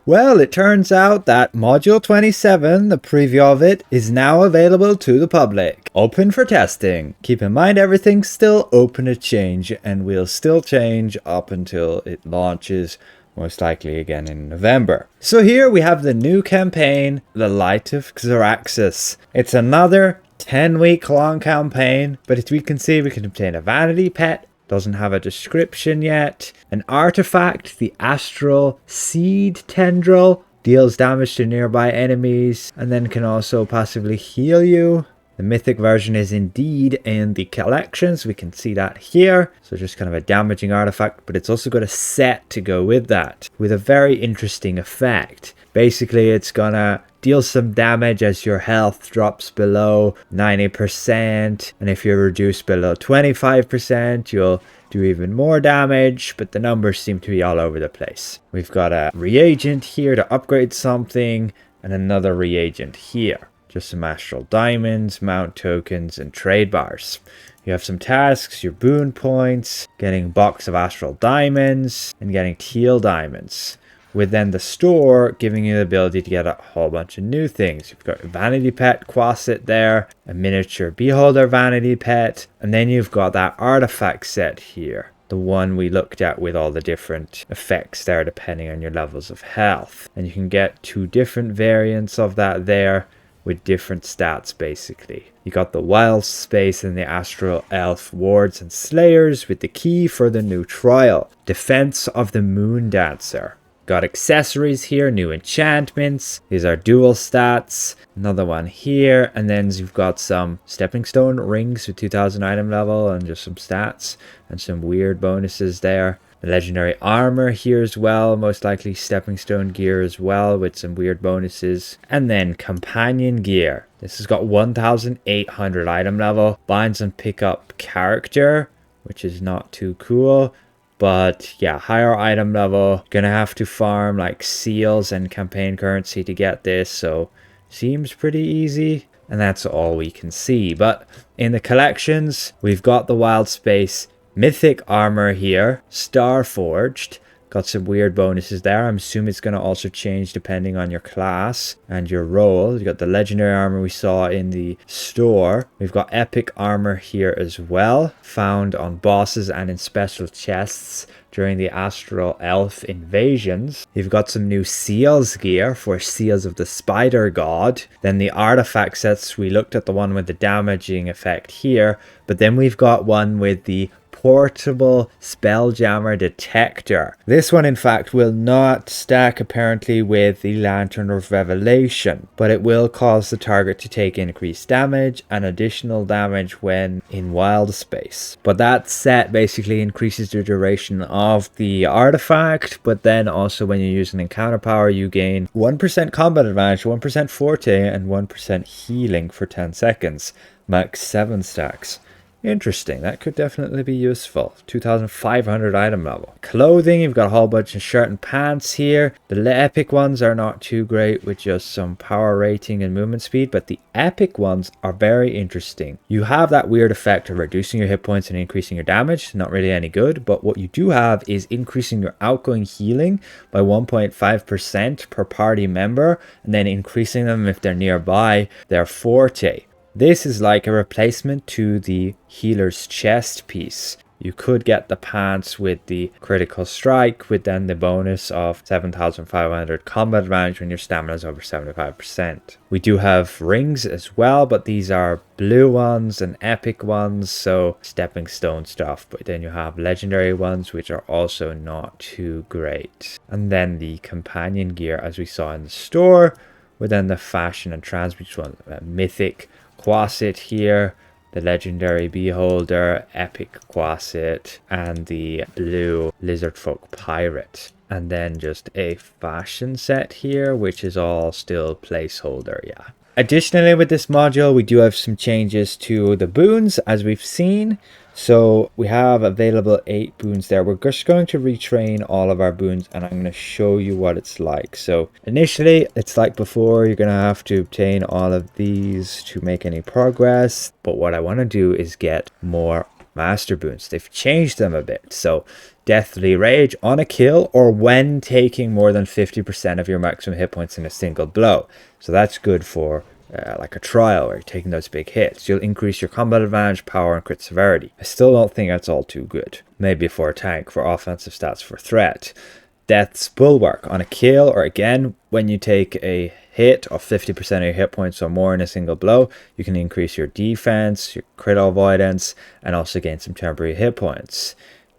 Well, it turns out that Module 27, the preview of it, is now available to the public. Open for testing. Keep in mind everything's still open to change, and will still change up until it launches, most likely again in November. So here we have the new campaign, The Light of Xaryxis. It's another 10-week long campaign, but as we can see, we can obtain a vanity pet. Doesn't have a description yet. An artifact, the Astral Seed Tendril, deals damage to nearby enemies and then can also passively heal you. The mythic version is indeed in the collections. We can see that here. So just kind of a damaging artifact, but it's also got a set to go with that with a very interesting effect. Basically, it's gonna deal some damage as your health drops below 90%, and if you're reduced below 25%, you'll do even more damage, but the numbers seem to be all over the place. We've got a reagent here to upgrade something, and another reagent here. Just some astral diamonds, mount tokens, and trade bars. You have some tasks, your boon points, getting a box of astral diamonds, and getting teal diamonds. With then the store giving you the ability to get a whole bunch of new things. You've got a vanity pet quasit there, a miniature beholder vanity pet, and then you've got that artifact set here. The one we looked at with all the different effects there depending on your levels of health. And you can get 2 different variants of that there with different stats basically. You got the Wildspace and the Astral Elf Wards and Slayers with the key for the new trial. Defense of the Moon Dancer. Got accessories here, new enchantments. These are dual stats. Another one here. And then you've got some stepping stone rings with 2000 item level and just some stats and some weird bonuses there. The legendary armor here as well. Most likely stepping stone gear as well with some weird bonuses. And then companion gear. This has got 1800 item level. Binds and pick up character, which is not too cool. But yeah, higher item level. Gonna have to farm like seals and campaign currency to get this. So seems pretty easy. And that's all we can see. But in the collections, we've got the Wildspace mythic armor here. Star Forged. Got some weird bonuses there. I'm assuming it's going to also change depending on your class and your role. You got the legendary armor we saw in the store. We've got epic armor here as well, found on bosses and in special chests during the Astral Elf invasions. You've got some new seals gear for Seals of the Spider God. Then the artifact sets, we looked at the one with the damaging effect here, but then we've got one with the portable Spelljammer detector. This one in fact will not stack apparently with the Lantern of Revelation, but it will cause the target to take increased damage and additional damage when in Wildspace. But that set basically increases the duration of the artifact, but then also when you use an encounter power you gain 1% combat advantage, 1% forte, and 1% healing for 10 seconds. Max 7 stacks. Interesting, that could definitely be useful. 2500 item level. Clothing, you've got a whole bunch of shirt and pants here. The epic ones are not too great with just some power rating and movement speed, but the epic ones are very interesting. You have that weird effect of reducing your hit points and increasing your damage. Not really any good, but what you do have is increasing your outgoing healing by 1.5% per party member, and then increasing them if they're nearby, their forte. This is like a replacement to the healer's chest piece. You could get the pants with the critical strike with then the bonus of 7500 combat advantage when your stamina is over 75%. We do have rings as well, but these are blue ones and epic ones, so stepping stone stuff. But then you have legendary ones, which are also not too great. And then the companion gear, as we saw in the store, with then the fashion and transmute one, mythic quasit here, the legendary beholder, epic quasit, and the blue lizardfolk pirate. And then just a fashion set here, which is all still placeholder, yeah. Additionally, with this module, we do have some changes to the boons, as we've seen. So we have available 8 boons there. We're just going to retrain all of our boons, and I'm going to show you what it's like. So initially, it's like before, you're going to have to obtain all of these to make any progress. But what I want to do is get more master boons. They've changed them a bit. So Deathly Rage on a kill or when taking more than 50% of your maximum hit points in a single blow. So that's good for like a trial where you're taking those big hits. You'll increase your combat advantage, power, and crit severity. I still don't think that's all too good. Maybe for a tank, for offensive stats, for threat. Death's Bulwark on a kill or again when you take a hit of 50% of your hit points or more in a single blow, you can increase your defense, your crit avoidance, and also gain some temporary hit points.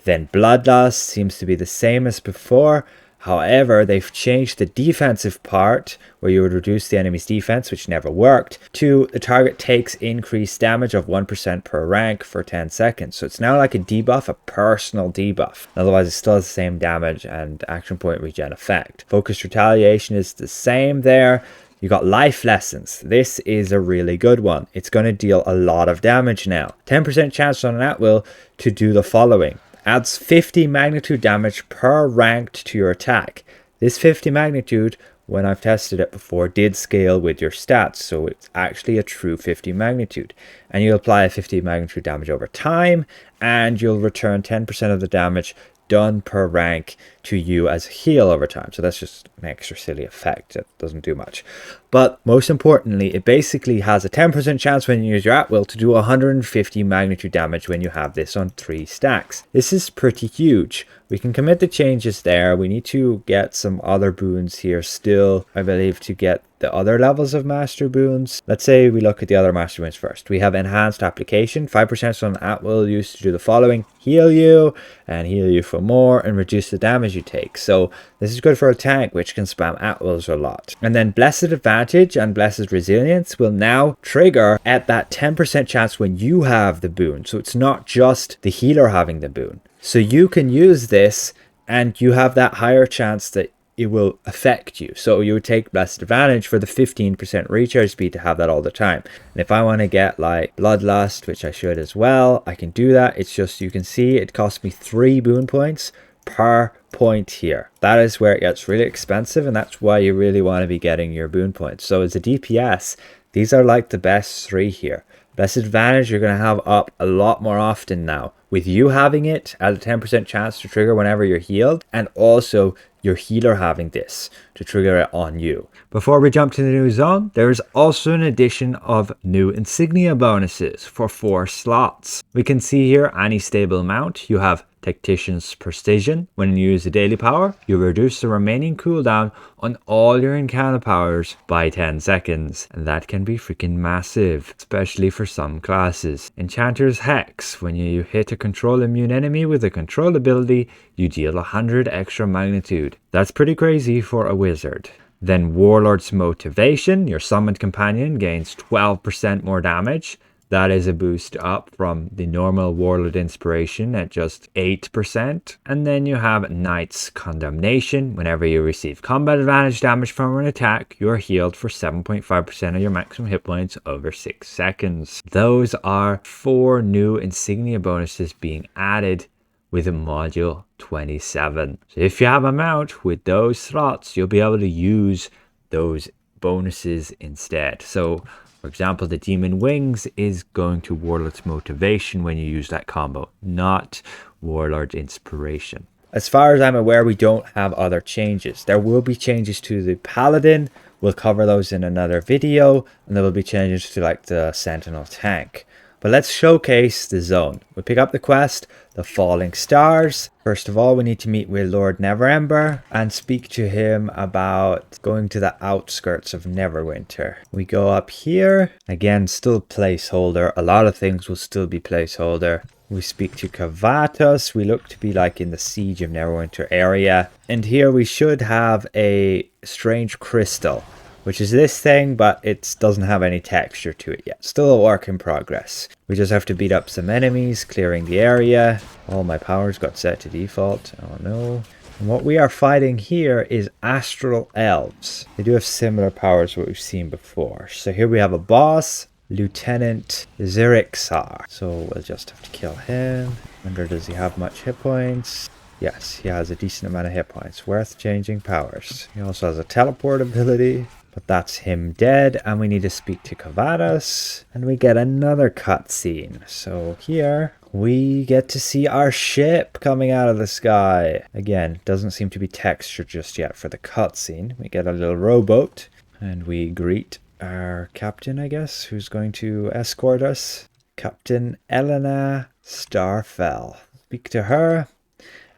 Then Bloodlust seems to be the same as before. However, they've changed the defensive part where you would reduce the enemy's defense, which never worked, to the target takes increased damage of 1% per rank for 10 seconds. So it's now like a debuff, a personal debuff. Otherwise, it still has the same damage and action point regen effect. Focused Retaliation is the same there. You got Life Lessons. This is a really good one. It's going to deal a lot of damage now. 10% chance on an at-will to do the following. Adds 50 magnitude damage per ranked to your attack. This 50 magnitude, when I've tested it before, did scale with your stats, so it's actually a true 50 magnitude. And you'll apply a 50 magnitude damage over time, and you'll return 10% of the damage done per rank to you as a heal over time. So that's just an extra silly effect. It doesn't do much. But most importantly, it basically has a 10% chance when you use your at-will to do 150 magnitude damage when you have this on 3 stacks. This is pretty huge. We can commit the changes there. We need to get some other boons here still, I believe, to get the other levels of master boons. Let's say we look at the other master boons first. We have enhanced application, 5% on at-will used to do the following: heal you and heal you for more and reduce the damage you take. So this is good for a tank which can spam at-wills a lot. And then Blessed Advantage and Blessed Resilience will now trigger at that 10% chance when you have the boon. So it's not just the healer having the boon. So you can use this and you have that higher chance that it will affect you. So you would take Blessed Advantage for the 15% recharge speed to have that all the time. And if I want to get like Bloodlust, which I should as well, I can do that. It's just, you can see it costs me 3 boon points per point here. That is where it gets really expensive, and that's why you really want to be getting your boon points. So as a DPS, these are like the best 3 here. Blessed Advantage you're going to have up a lot more often now, with you having it at a 10% chance to trigger whenever you're healed, and also your healer having this to trigger it on you. Before we jump to the new zone, there is also an addition of new Insignia bonuses for 4 slots. We can see here any stable mount. You have Tactician's Precision. When you use a daily power, you reduce the remaining cooldown on all your encounter powers by 10 seconds. And that can be freaking massive, especially for some classes. Enchanter's Hex. When you hit a control immune enemy with a control ability, you deal 100 extra magnitude. That's pretty crazy for a wizard. Then Warlord's Motivation. Your summoned companion gains 12% more damage. That is a boost up from the normal Warlord Inspiration at just 8%. And then you have Knight's Condemnation. Whenever you receive combat advantage damage from an attack, you're healed for 7.5% of your maximum hit points over 6 seconds. Those are 4 new Insignia bonuses being added with a module 27. So if you have a mount with those slots, you'll be able to use those bonuses instead. So for example, the Demon Wings is going to Warlord's Motivation when you use that combo, not Warlord Inspiration. As far as I'm aware, we don't have other changes. There will be changes to the Paladin. We'll cover those in another video. And there will be changes to like the Sentinel tank. But let's showcase the zone. We pick up the quest, the Falling Stars. First of all, we need to meet with Lord Neverember and speak to him about going to the outskirts of Neverwinter. We go up here. Again, still placeholder. A lot of things will still be placeholder. We speak to Kavatos. We look to be like in the Siege of Neverwinter area. And here we should have a strange crystal, which is this thing, but it doesn't have any texture to it yet. Still a work in progress. We just have to beat up some enemies, clearing the area. All my powers got set to default. Oh no. And what we are fighting here is Astral Elves. They do have similar powers to what we've seen before. So here we have a boss, Lieutenant Xaryxis. So we'll just have to kill him. Wonder, does he have much hit points? Yes, he has a decent amount of hit points. Worth changing powers. He also has a teleport ability. But that's him dead, and we need to speak to Kavadas, and we get another cutscene. So here we get to see our ship coming out of the sky. Again, doesn't seem to be textured just yet for the cutscene. We get a little rowboat, and we greet our captain, I guess, who's going to escort us. Captain Elena Starfell. Speak to her,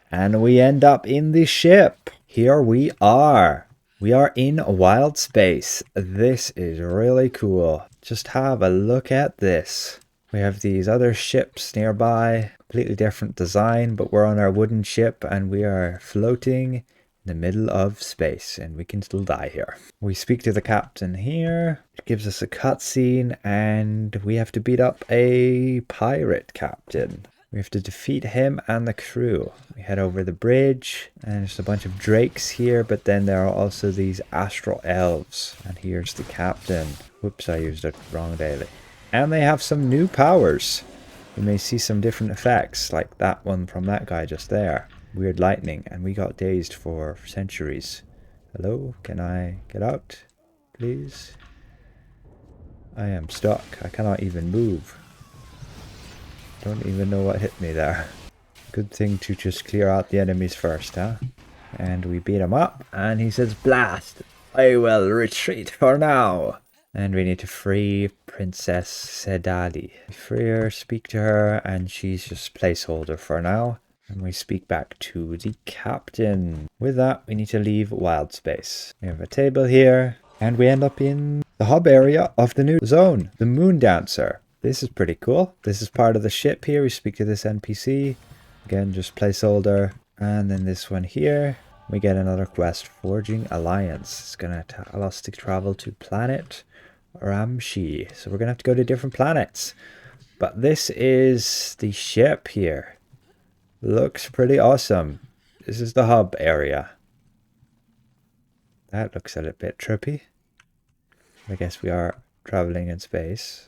and we end up in the ship. Here we are. We are in Wildspace. This is really cool. Just have a look at this. We have these other ships nearby, completely different design, but we're on our wooden ship and we are floating in the middle of space, and we can still die here. We speak to the captain here. It gives us a cutscene, and we have to beat up a pirate captain. We have to defeat him and the crew. We head over the bridge, and there's a bunch of drakes here, but then there are also these astral elves. And here's the captain. Whoops, I used it wrong daily. And they have some new powers. You may see some different effects, like that one from that guy just there. Weird lightning, and we got dazed for centuries. Hello, can I get out, please? I am stuck. I cannot even move. Don't even know what hit me there. Good thing to just clear out the enemies first, huh? And we beat him up, and he says, "Blast! I will retreat for now." And we need to free Princess Sedali. We free her, speak to her, and she's just placeholder for now. And we speak back to the captain. With that, we need to leave Wildspace. We have a table here, and we end up in the hub area of the new zone, the Moon Dancer. This is pretty cool. This is part of the ship here. We speak to this NPC. Again, just placeholder. And then this one here. We get another quest, Forging Alliance. It's going to tell us to travel to planet Ramshi. So we're going to have to go to different planets. But this is the ship here. Looks pretty awesome. This is the hub area. That looks a little bit trippy. I guess we are traveling in space.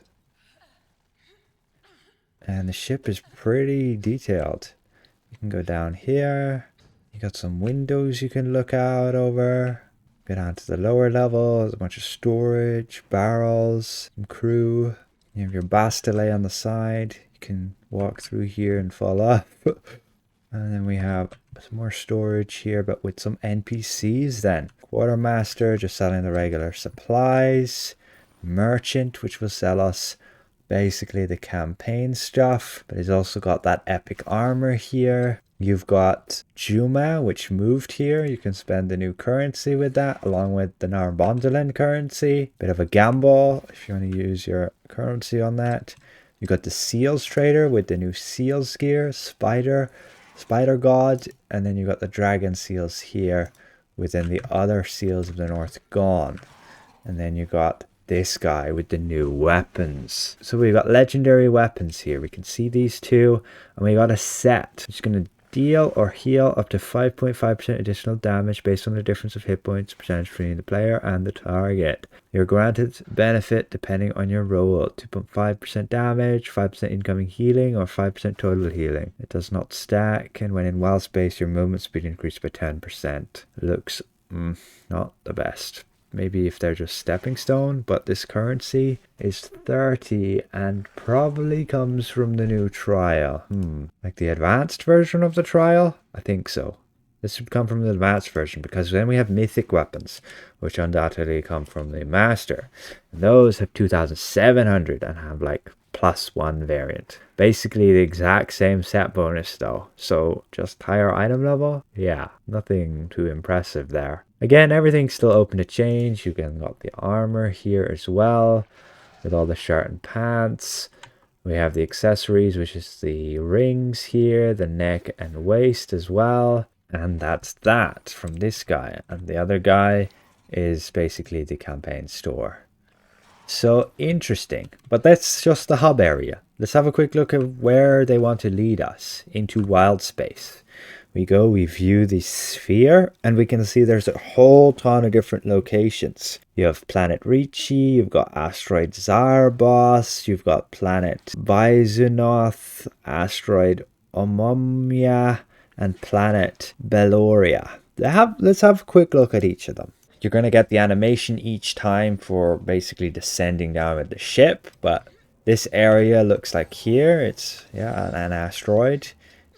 And the ship is pretty detailed. You can go down here. You got some windows you can look out over. Go down to the lower level. There's a bunch of storage, barrels, some crew. You have your bastille on the side. You can walk through here and fall off. And then we have some more storage here, but with some NPCs then. Quartermaster, just selling the regular supplies. Merchant, which will sell us basically the campaign stuff, but he's also got that epic armor here. You've got Juma, which moved here. You can spend the new currency with that, along with the Narbondolan currency. Bit of a gamble if you want to use your currency on that. You got the Seals trader with the new Seals gear, Spider God, and then you got the Dragon Seals here within the other Seals of the North gone. And then you got this guy with the new weapons. So we've got legendary weapons here. We can see these two, and we got a set. It's going to deal or heal up to 5.5% additional damage based on the difference of hit points percentage between the player and the target. You're granted benefit depending on your roll. 2.5% damage, 5% incoming healing, or 5% total healing. It does not stack, and when in wild space, your movement speed increased by 10%. Looks not the best. Maybe if they're just stepping stone, but this currency is 30 and probably comes from the new trial. Like the advanced version of the trial? I think so. This would come from the advanced version, because then we have mythic weapons, which undoubtedly come from the master. And those have 2,700 and have like +1 variant. Basically the exact same set bonus though. So just higher item level? Yeah, nothing too impressive there. Again, everything's still open to change. You can got the armor here as well, with all the shirt and pants. We have the accessories, which is the rings here, the neck and waist as well. And that's that from this guy. And the other guy is basically the campaign store. So interesting. But that's just the hub area. Let's have a quick look at where they want to lead us into Wildspace. We view the sphere, and we can see there's a whole ton of different locations. You have planet Ricci, you've got asteroid Zarbos, you've got planet Bizunoth, asteroid Omomia, and planet Beloria. Let's have a quick look at each of them. You're going to get the animation each time for basically descending down with the ship, but this area looks like here. It's, yeah, an asteroid.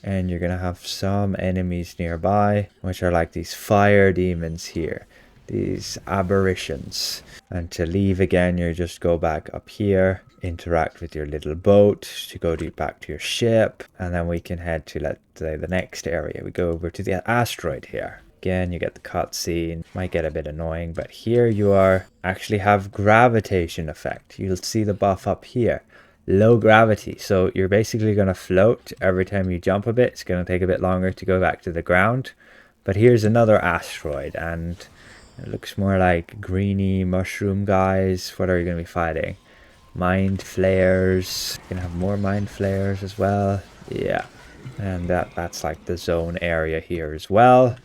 And you're going to have some enemies nearby, which are like these fire demons here. These aberrations. And to leave again, you just go back up here, interact with your little boat to go back to your ship. And then we can head to, let's say, the next area. We go over to the asteroid here. Again, you get the cutscene. Might get a bit annoying, but here you are actually have gravitation effect. You'll see the buff up here. Low gravity, so you're basically going to float every time you jump a bit. It's going to take a bit longer to go back to the ground, but here's another asteroid, and it looks more like greeny mushroom guys. What are you going to be fighting? Mind flares. You're going to have more mind flares as well. Yeah, and that's like the zone area here as well.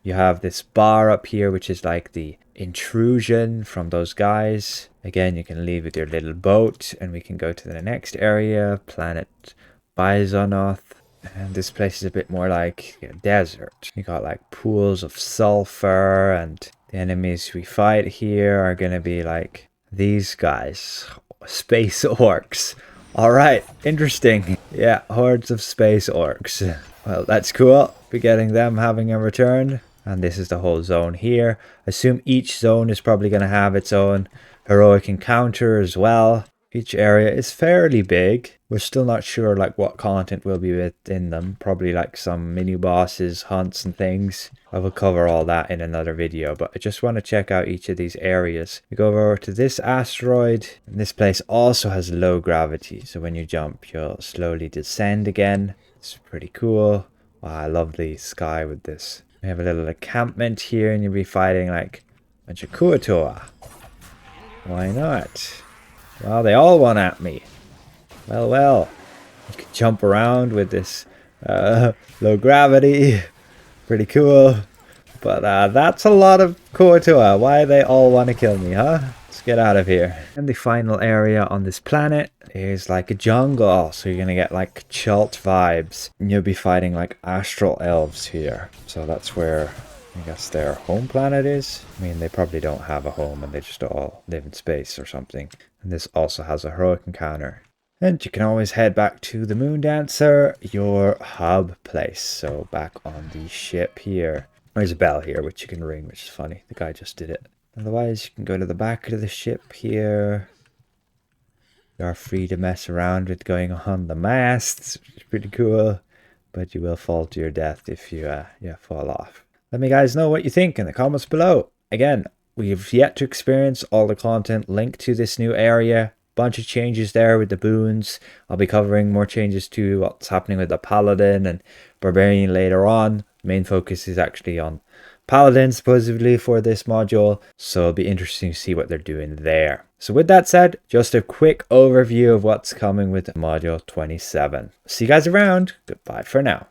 You have this bar up here, which is like the intrusion from those guys. Again, you can leave with your little boat, and we can go to the next area, planet Bisonoth. And this place is a bit more like a desert. You got like pools of sulfur, and the enemies we fight here are going to be like these guys, space orcs. All right, interesting. Yeah, hordes of space orcs. Well, that's cool. Be getting them having a return. And this is the whole zone here. Assume each zone is probably going to have its own heroic encounter as well. Each area is fairly big. We're still not sure like what content will be within them. Probably like some mini bosses, hunts and things. I will cover all that in another video, but I just want to check out each of these areas. We go over to this asteroid, and this place also has low gravity. So when you jump, you'll slowly descend again. It's pretty cool. Wow, I love the sky with this. We have a little encampment here, and you'll be fighting like a bunch of Kuatoa. Why not? Well, they all want at me. Well. You can jump around with this low gravity. Pretty cool. But that's a lot of Kuatoa. Why they all want to kill me, huh? Let's get out of here. And the final area on this planet is like a jungle. So you're going to get like Chult vibes. And you'll be fighting like astral elves here. So that's where I guess their home planet is. I mean, they probably don't have a home and they just all live in space or something. And this also has a heroic encounter. And you can always head back to the Moon Dancer, your hub place. So back on the ship here. There's a bell here which you can ring, which is funny. The guy just did it. Otherwise, you can go to the back of the ship here. You are free to mess around with going on the masts, which is pretty cool. But you will fall to your death if you fall off. Let me guys know what you think in the comments below. Again, we've yet to experience all the content linked to this new area. Bunch of changes there with the boons. I'll be covering more changes to what's happening with the paladin and barbarian later on. Main focus is actually on paladin supposedly for this module, so it'll be interesting to see what they're doing there. So with that said, just a quick overview of what's coming with module 27. See you guys around. Goodbye for now.